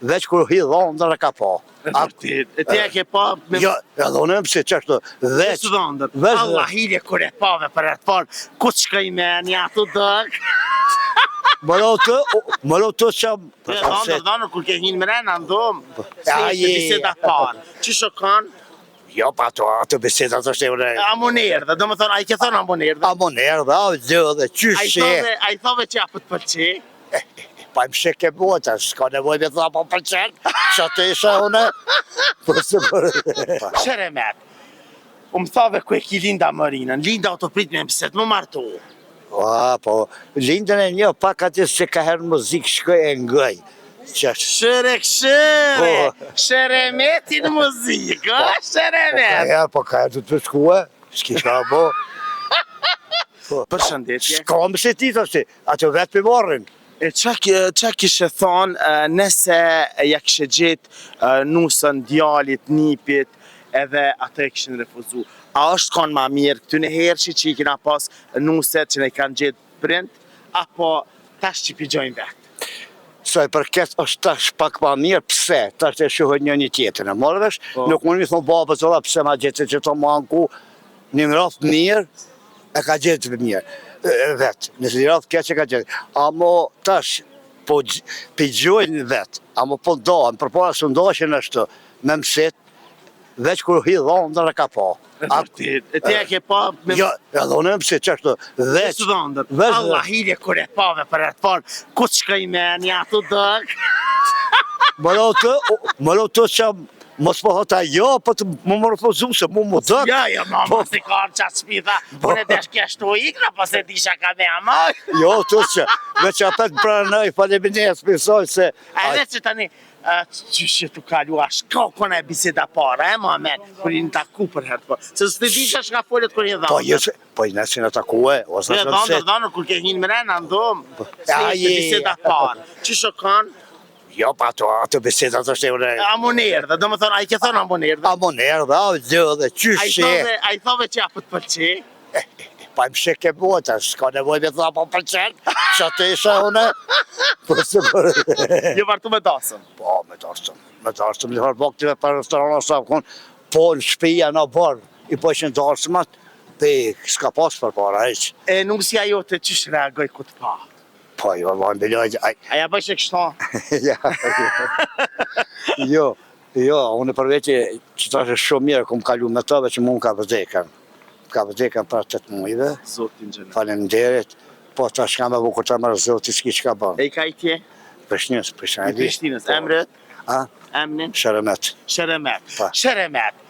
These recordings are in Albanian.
veç kur hi dhondër e ka pa. E ti e ke pa me... Jo, edhe unë më pse qashtu, veç... dhondër. Allah hile kur e pave për e të parë, ku të shkaj me një ato dëk? Më lo të që... Dhondër, kur ke hinë mrena, ndomë, se ishte biseda parë. Që shokan? Jo, pa ato bisedat është e vre... Amonerdhe, do më thonë, a i ke thonë amonerdhe? Amonerdhe, a dhe qyshe... A i thove që apët përqe? Pa më shek e bota, s'ka nevoj me tha pa përqen, që atë isha une... Sheremet, më thove ku e ki Linda Marinën, Linda o të prit me mëset, më martu. Po, Lindën e një pak atë se ka herë muzikë shkoj e ngëj. Shere, Sheremetin muzikë, Sheremet. Ja, po ka herë të shkua, s'ki ka bo. Për shëndetje. S'ka më se ti të shti, atë vetë për morrin. E qa kishe thonë nëse ja kishe gjetë nusën djalit, nipit, edhe atë e kishin refuzu. A është konë ma mirë këty në herëshi që i kina pas nuset që ne i kanë gjetë prind, apo tash që pigjojnë vetë? Saj përket është tash pak ma mirë, pse? Tash e shuhën një tjetër, e morëvesh, nuk më një thonë babës ola pse ma gjetë që të manku, një më rafë mirë, e ka gjetë mirë. Vetë, nëse një rafë keq e ka gjetë. Amo tash, po pigjojnë vetë, amo po ndohen, përpara së ndohen është me mësit, veç kur hi dhondër e ka pa. E ti e ke pa... Jo, edhe unë më mësit qashtu, veç... dhondër. Allah hile kur e pave për e të parë, ku të shkaj me një ato dëk? Më lo të që mos po hota jo, po të më më refuzu se mu më dëk. Ja, mama si karë qatë shpitha, unë e desh kjeshtu ikna, po se disha ka me amaj. Jo, të që, veç apet pranaj, faleminderit, përsoj se... Edhe që tani, qyshe të kalu, a shka kona e biseda para, Mohamed, kër i në taku për herë të parë. Se së të disha shka foljet kër i dhondër. Po i nësi në taku e, ose në mësit. Dhondër, kër ke hinë mrena, ndomë, se ishte biseda para. Që shokan? Jo, pa ato bisedat është e vre... Amonerdhe, do më thonë, a i ke thonë amonerdhe? Amonerdhe, a dhe qyshe... A i thove që apët përqe? Pa më shek e bota, s'ka nevoj me tha pa përqen, që atë isha une... Jo vartu me dasëm? Po, me dasëm, një harë baktive për restorana sa kënë, po në shpija në barë, i po ishin dasëmat, pe s'ka pas për para eq. E nusja jote qysh reagoj ku të pa? Po, jo, Allah, në biljoj... Aja bëjsh e kështa? Jo, unë përveqe që ta është shumë mirë, ku më kalu me tëve që mu më ka vëzdekën. Ka vëzdekën për 8 mujve. Zotin gjënë. Falemderit, po ta shka me bukur të mërë zotin s'ki që ka bënë. E i ka i tje? Prishnjës, I Prishtinës, emret? Emnin? Sheremet. Sheremet.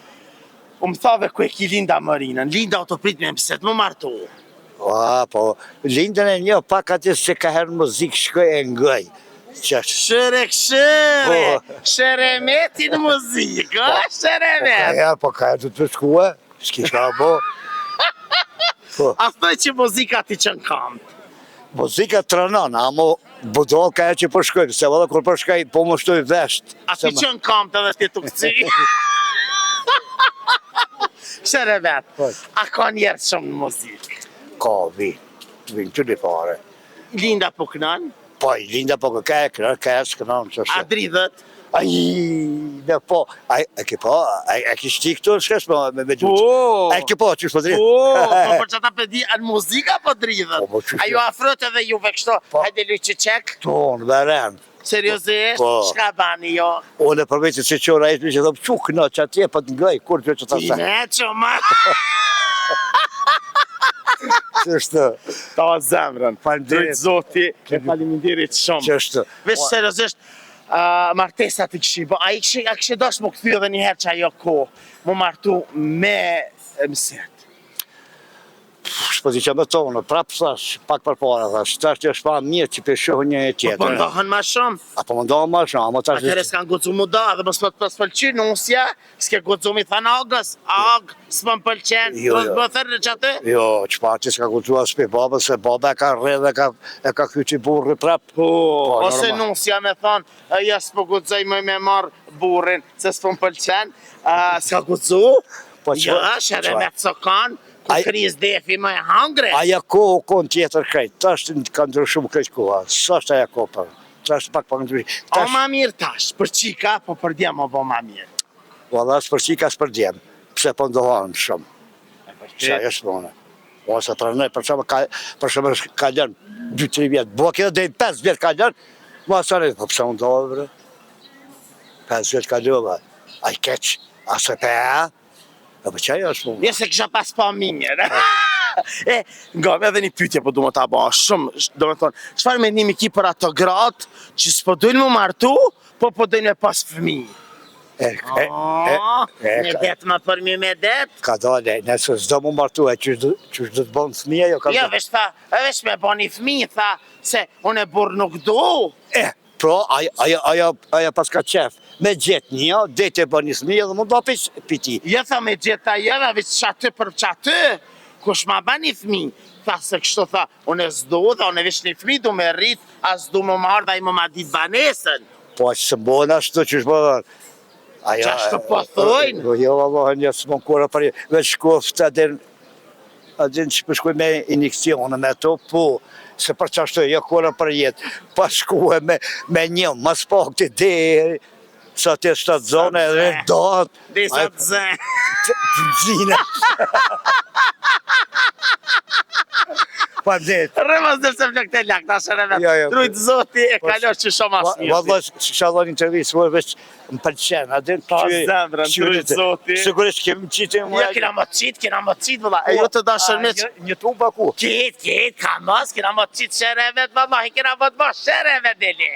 U më thave ku e ki Linda Marinën, Linda o të prit me mëset, më martu. Po, Lindën e një pak atë se ka herë muzikë shkoj e ngëj. Shere, Sheremetin muzikë, Sheremet. Ja, po ka herë të shkua, s'ki ka bo. A thoj që muzika ti që në kamë? Muzika të rënon, amo budol ka herë që përshkojnë, se vëllë kur përshkoj, po më shtoj vesht. A ti që në kamë të dhe ti të këci? Sheremet, a ka njerë shumë në muzikë? Ka vinë që një fare. Linda po kënan? Po, Linda po ka e s'kënan që A dridhët? Ne po, e ke po, e ke shti këtu në shkesh me gjutë. E ke po, që shpo dridhët? Po, për që ta pëdi, anë muzika po dridhët? A ju afrët edhe juve kështo, hajde lu që qek? Tonë, veren. Seriosisht, shka bani jo? Unë e përveqë që qora e që dhëmë qukë në që atje për të ngëj, kur që të ta sa. Ti ne që ma... Qështë? Ta zemrën, drejtë zoti, e faleminderit shumë. Qështë? Vesh seriosisht, martesat i këshi, a këshi dosh më këthy edhe njëherë që ajo ko, më martu me mëset. Shpo di që me tonë, prapë thash, pak për para, thash, tash që është pa mirë që përshohë një tjetër. Po ndohën ma shumë? Po ndohën ma shumë, Atëre s'kanë gocu mu da, dhe mësë më pëlqy nusja, s'ke gocu mi thanë agës, s'më më pëlqen, më thërë në që atë? Jo, që pa që s'ka gocu asë për babë, se babë e ka rrë dhe e ka kyqi burri prapë. Ose nusja me thanë, ja s'po gocoj me marë burrin, se s'po më pëlqen, s'ka gocu? Ja, Sheremet së kanë, ku kriz defi më e hangre. Aja kohë tjetër krejt, të është ka ndryshumë krejt koha, së është aja kohë për. tash pak pa ndryshim. O ma mirë tash, për qika, po për djem o bo ma mirë. Valla s'për qika s'për djem. Pse po ndoharëm shumë. Qa është mëne. Ose pranoj, për shumë ka lënë 2-3 vjetë. Bo kjo dhe 5 vjetë ka lënë, ma sa në, po pse ndoharë, bre. 5 vjetë ka lënë, a i keq, a se pe e, e për qaj është mëne. Njerë se kisha pas pa mirë. Nga me edhe një pytje po du më ta ba shumë, do me thonë, çfarë mendimi ki për ato gratë që s'po dojnë më martu, po dojnë me pas fëmi? Me det më për mi me det? Ka dole, nëse s'do mu martu e që do të bënë fëmija, jo ka Jo, vesh me bo një fëmi, tha, se unë e burë nuk du. Pro, aja pas ka qef, me gjetë një, dete e bënë një fëmija dhe mu do piti. Jo, tha me gjeta jena, veç qaty për qaty, kush ma ba një fëmi. Tha se kështu tha, unë e zdu dhe unë e vesh një fëmi du me rrit, a zdu më marrë dhe i më ma dit banesën. Po që së mbona ashtu që shbëdhën. Qashtu po thojnë? Jo, Allah, një së më kura për jetë, veç shkoft adin që përshkuj me injekcione me to, po, se për qashtu, jo kura për jetë, pa shkuj me një, mas pak të deri, sa të 7 zone, edhe datë. Dhe sa të zë. Të zine. Pa vletë. Rëmës dhe se vlëk të lak, ta shërëve. Drujtë zoti e kalosh që shumë asë mirë. Valla, që shalon intervjisë, më veç më pëlqen, adin Pa zemrën, drujtë zoti. Sigurisht kemi qitë Jo, kena më qitë, vëlla. E jo të dashër me që... Një tu baku. Kitë, ka mos, kena më qitë shërëve të vëlla, kena më të më shërëve deli.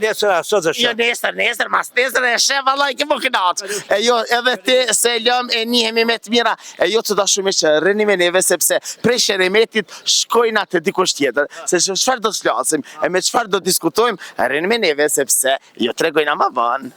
Nesër aso dhe Jo, nesër, mas nesër e shë, vëlla, i kemo kënaqë. E jo, edhe ti se lëm e njihemi me të mira. E jo të dashur me që rrini me neve, sepse prej Sheremetit shkojnë atë dikush tjetër, se çfarë do të flasim, e me çfarë do të diskutojmë, rrini me neve sepse jo tregojna më vonë.